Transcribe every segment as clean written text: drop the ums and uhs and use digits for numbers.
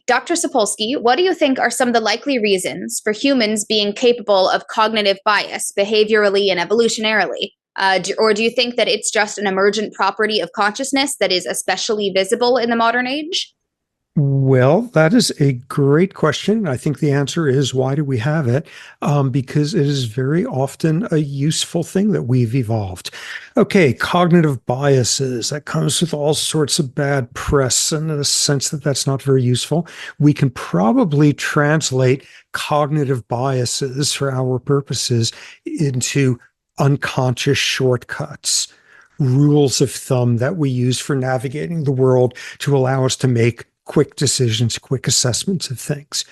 Dr. Sapolsky, what do you think are some of the likely reasons for humans being capable of cognitive bias behaviorally and evolutionarily? Or do you think that it's just an emergent property of consciousness that is especially visible in the modern age? Well, that is a great question. I think the answer is why do we have it? Because it is very often a useful thing that we've evolved. Okay, cognitive biases, that comes with all sorts of bad press and a sense that that's not very useful. We can probably translate cognitive biases for our purposes into unconscious shortcuts, rules of thumb that we use for navigating the world to allow us to make quick decisions, quick assessments of things.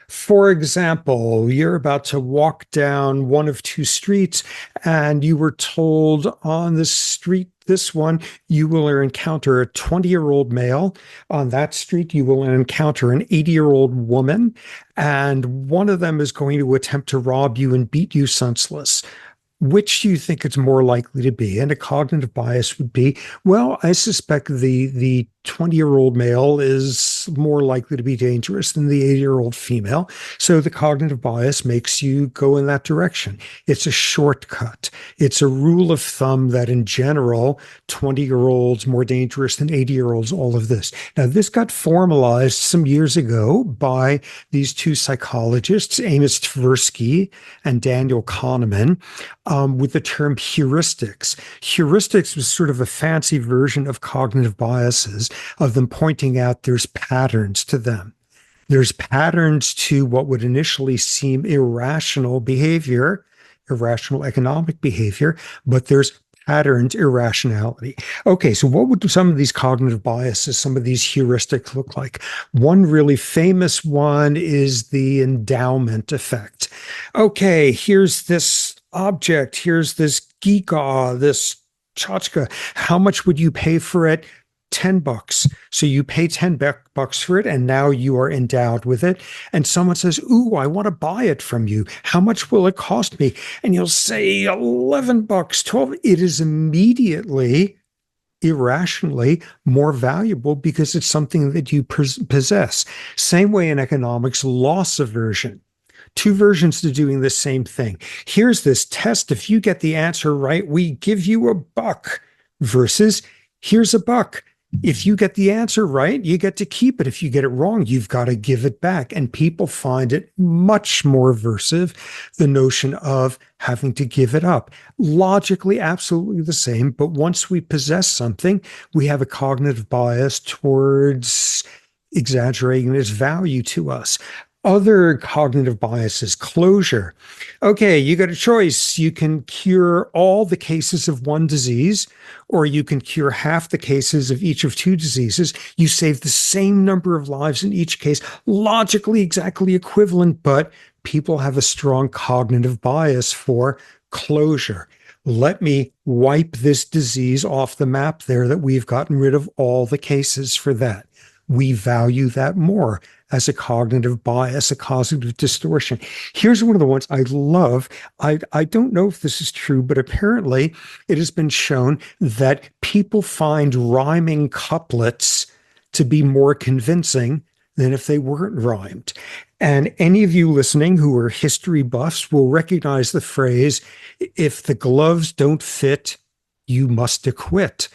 For example, you're about to walk down one of two streets and you were told on this street, this one, you will encounter a 20-year-old male. On that street, you will encounter an 80-year-old woman, and one of them is going to attempt to rob you and beat you senseless. Which do you think it's more likely to be? And a cognitive bias would be, well, I suspect the 20-year-old male is more likely to be dangerous than the 80-year-old female. So the cognitive bias makes you go in that direction. It's a shortcut. It's a rule of thumb that in general, 20-year-olds more dangerous than 80-year-olds, all of this. Now, this got formalized some years ago by these two psychologists, Amos Tversky and Daniel Kahneman, with the term heuristics. Heuristics was sort of a fancy version of cognitive biases, of them pointing out there's patterns to them. There's patterns to what would initially seem irrational behavior, irrational economic behavior, but there's patterned irrationality. Okay, so what would some of these cognitive biases, some of these heuristics look like? One really famous one is the endowment effect. Okay, here's this object, here's this giga, this tchotchke. How much would you pay for it? $10. So you pay $10 for it, and now you are endowed with it. And someone says, ooh, I want to buy it from you. How much will it cost me? And you'll say $11, 12. It is immediately, irrationally more valuable because it's something that you possess. Same way in economics, loss aversion. Two versions to doing the same thing. Here's this test. If you get the answer right, we give you $1 versus here's $1. If you get the answer right, you get to keep it. If you get it wrong, you've got to give it back. And people find it much more aversive, the notion of having to give it up. Logically, absolutely the same. But once we possess something, we have a cognitive bias towards exaggerating its value to us. Other cognitive biases, closure. Okay, you got a choice. You can cure all the cases of one disease, or you can cure half the cases of each of two diseases. You save the same number of lives in each case, logically exactly equivalent, but people have a strong cognitive bias for closure. Let me wipe this disease off the map there that we've gotten rid of all the cases for that. We value that more as a cognitive bias, a cognitive distortion. Here's one of the ones I love. I don't know if this is true, but apparently it has been shown that people find rhyming couplets to be more convincing than if they weren't rhymed. And any of you listening who are history buffs will recognize the phrase, if the gloves don't fit, you must acquit.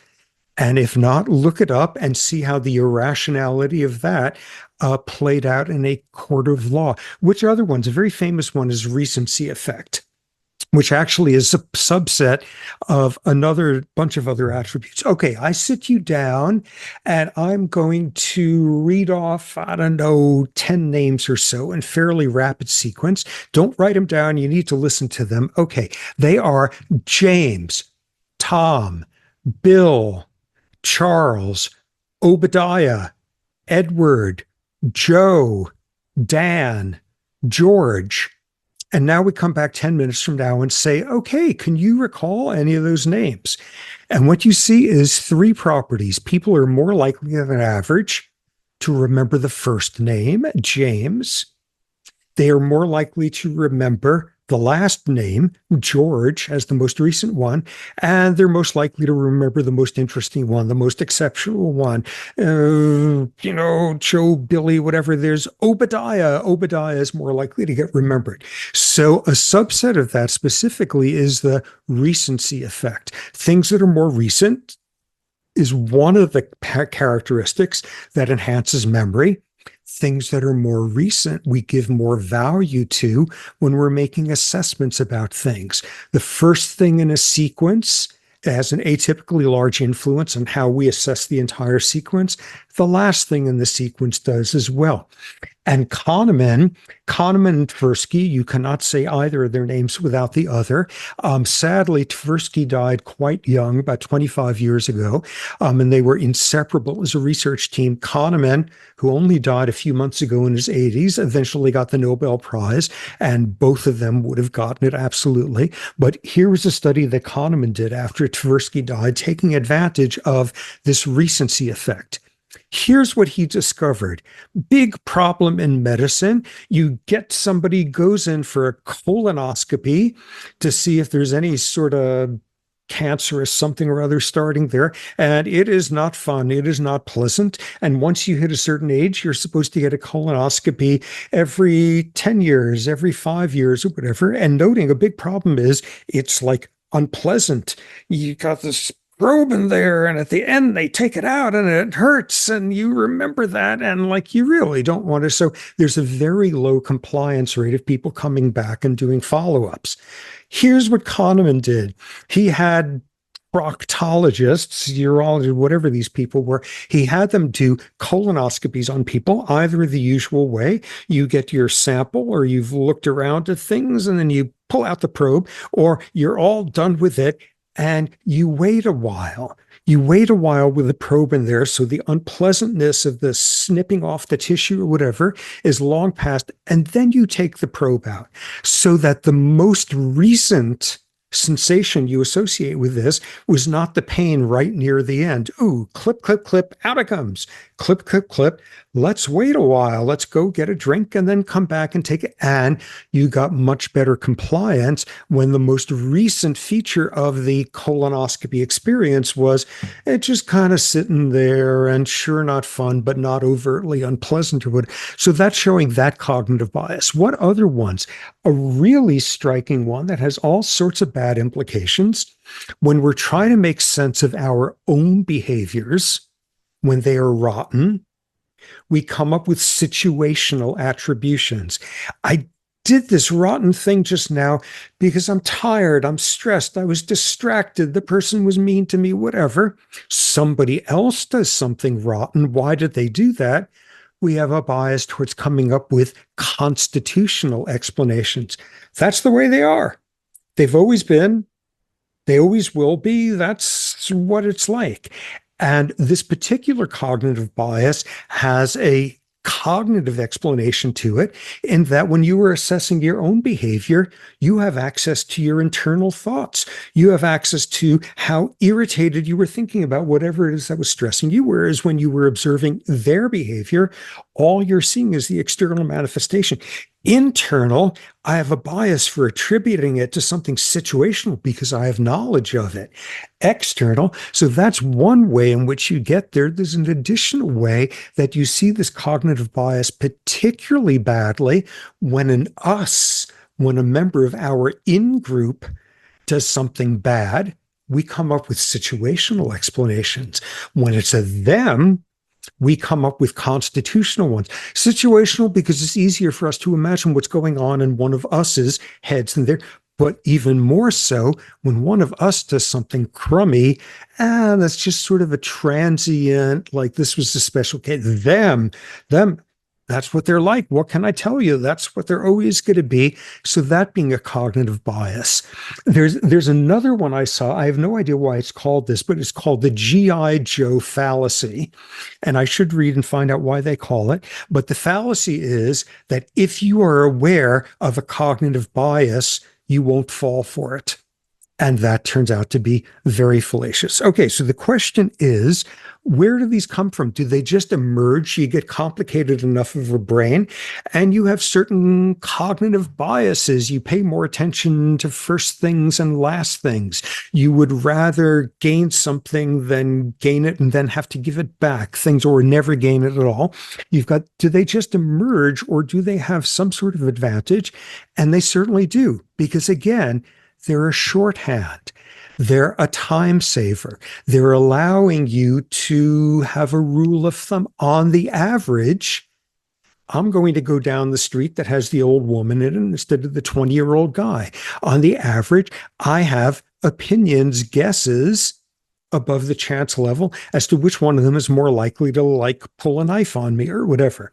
And if not, look it up and see how the irrationality of that played out in a court of law. Which other ones? A very famous one is recency effect, which actually is a subset of another bunch of other attributes. Okay, I sit you down and I'm going to read off, I don't know, 10 names or so in fairly rapid sequence. Don't write them down. You need to listen to them. Okay, they are James, Tom, Bill, Charles, Obadiah, Edward, Joe, Dan, George. And now we come back 10 minutes from now and say, okay, can you recall any of those names? And what you see is three properties. People are more likely than average to remember the first name, James. They are more likely to remember the last name, George, as the most recent one, and they're most likely to remember the most interesting one, the most exceptional one. Joe, Billy, whatever. There's Obadiah. Obadiah is more likely to get remembered. So a subset of that specifically is the recency effect. Things that are more recent is one of the characteristics that enhances memory. Things that are more recent, we give more value to when we're making assessments about things. The first thing in a sequence has an atypically large influence on how we assess the entire sequence. The last thing in the sequence does as well. And Kahneman and Tversky, you cannot say either of their names without the other. Sadly, Tversky died quite young, about 25 years ago, and they were inseparable as a research team. Kahneman, who only died a few months ago in his 80s, eventually got the Nobel Prize, and both of them would have gotten it absolutely. But here was a study that Kahneman did after Tversky died, taking advantage of this recency effect. Here's what he discovered. Big problem in medicine. You get somebody goes in for a colonoscopy to see if there's any sort of cancerous something or other starting there. And it is not fun. It is not pleasant. And once you hit a certain age, you're supposed to get a colonoscopy every 10 years, every 5 years or whatever. And noting a big problem is it's like unpleasant. You got this probe in there, and at the end they take it out and it hurts, and you remember that, and like you really don't want to. So there's a very low compliance rate of people coming back and doing follow-ups. Here's what Kahneman did. He had proctologists, urologists, whatever these people were, he had them do colonoscopies on people, either the usual way, you get your sample or you've looked around at things and then you pull out the probe, or you're all done with it and you wait a while. You wait a while with the probe in there, so the unpleasantness of the snipping off the tissue or whatever is long past, and then you take the probe out so that the most recent sensation you associate with this was not the pain right near the end. Ooh, clip, clip, clip, out it comes. Clip, clip, clip. Let's wait a while. Let's go get a drink and then come back and take it. And you got much better compliance when the most recent feature of the colonoscopy experience was it just kind of sitting there and sure, not fun, but not overtly unpleasant or what. So that's showing that cognitive bias. What other ones? A really striking one that has all sorts of bad implications when we're trying to make sense of our own behaviors when they are rotten. We come up with situational attributions. I did this rotten thing just now because I'm tired, I'm stressed, I was distracted, the person was mean to me, whatever. Somebody else does something rotten. Why did they do that? We have a bias towards coming up with constitutional explanations. That's the way they are. They've always been. They always will be. That's what it's like. And this particular cognitive bias has a cognitive explanation to it, in that when you were assessing your own behavior, you have access to your internal thoughts. You have access to how irritated you were thinking about whatever it is that was stressing you, whereas when you were observing their behavior, all you're seeing is the external manifestation. Internal, I have a bias for attributing it to something situational because I have knowledge of it. External, so that's one way in which you get there. There's an additional way that you see this cognitive bias particularly badly when when a member of our in-group does something bad, we come up with situational explanations. When it's a them, we come up with constitutional ones. Situational because it's easier for us to imagine what's going on in one of us's heads than there. But even more so when one of us does something crummy, that's just sort of a transient, like this was a special case. Them, that's what they're like. What can I tell you? That's what they're always going to be. So that being a cognitive bias. There's another one I saw. I have no idea why it's called this, but it's called the G.I. Joe fallacy. And I should read and find out why they call it. But the fallacy is that if you are aware of a cognitive bias, you won't fall for it. And that turns out to be very fallacious. Okay, so the question is, where do these come from? Do they just emerge? You get complicated enough of a brain, and you have certain cognitive biases. You pay more attention to first things and last things. You would rather gain something than gain it and then have to give it back, things, or never gain it at all. You've got, do they just emerge, or do they have some sort of advantage? And they certainly do, because again, they're a shorthand. They're a time saver. They're allowing you to have a rule of thumb. On the average, I'm going to go down the street that has the old woman in it instead of the 20-year-old guy. On the average, I have opinions, guesses above the chance level as to which one of them is more likely to like pull a knife on me or whatever.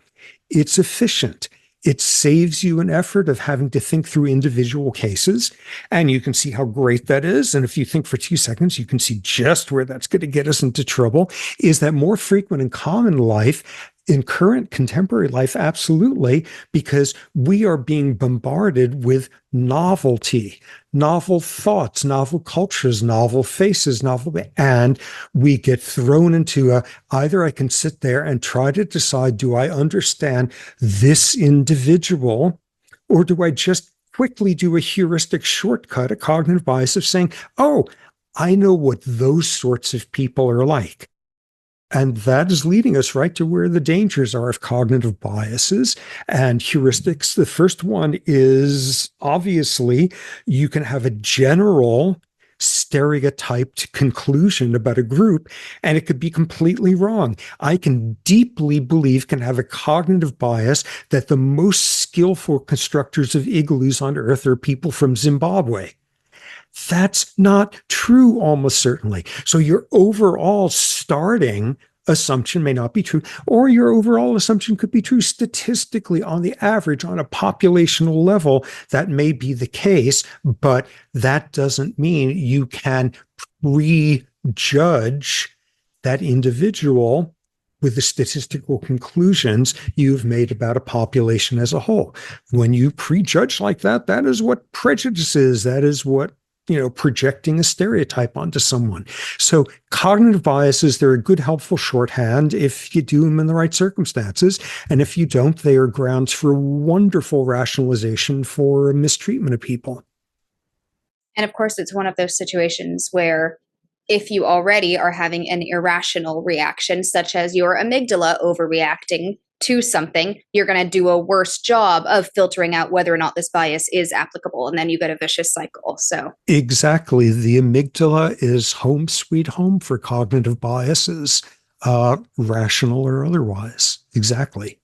It's efficient. It saves you an effort of having to think through individual cases, and you can see how great that is. And if you think for 2 seconds, you can see just where that's going to get us into trouble. Is that more frequent in common life? In current contemporary life, absolutely, because we are being bombarded with novelty, novel thoughts, novel cultures, novel faces, and we get thrown into either I can sit there and try to decide, do I understand this individual, or do I just quickly do a heuristic shortcut, a cognitive bias of saying, oh, I know what those sorts of people are like. And that is leading us right to where the dangers are of cognitive biases and heuristics. The first one is obviously you can have a general stereotyped conclusion about a group, and it could be completely wrong. I can deeply believe, can have a cognitive bias that the most skillful constructors of igloos on Earth are people from Zimbabwe. That's not true, almost certainly. So your overall starting assumption may not be true, or your overall assumption could be true statistically on the average, on a populational level. That may be the case, but that doesn't mean you can prejudge that individual with the statistical conclusions you've made about a population as a whole. When you prejudge like that, that is what prejudice is. That is what projecting a stereotype onto someone. So cognitive biases, they're a good, helpful shorthand if you do them in the right circumstances. And if you don't, they are grounds for wonderful rationalization for mistreatment of people. And of course, it's one of those situations where if you already are having an irrational reaction, such as your amygdala overreacting to something, you're going to do a worse job of filtering out whether or not this bias is applicable. And then you get a vicious cycle. So exactly. The amygdala is home sweet home for cognitive biases, rational or otherwise. Exactly.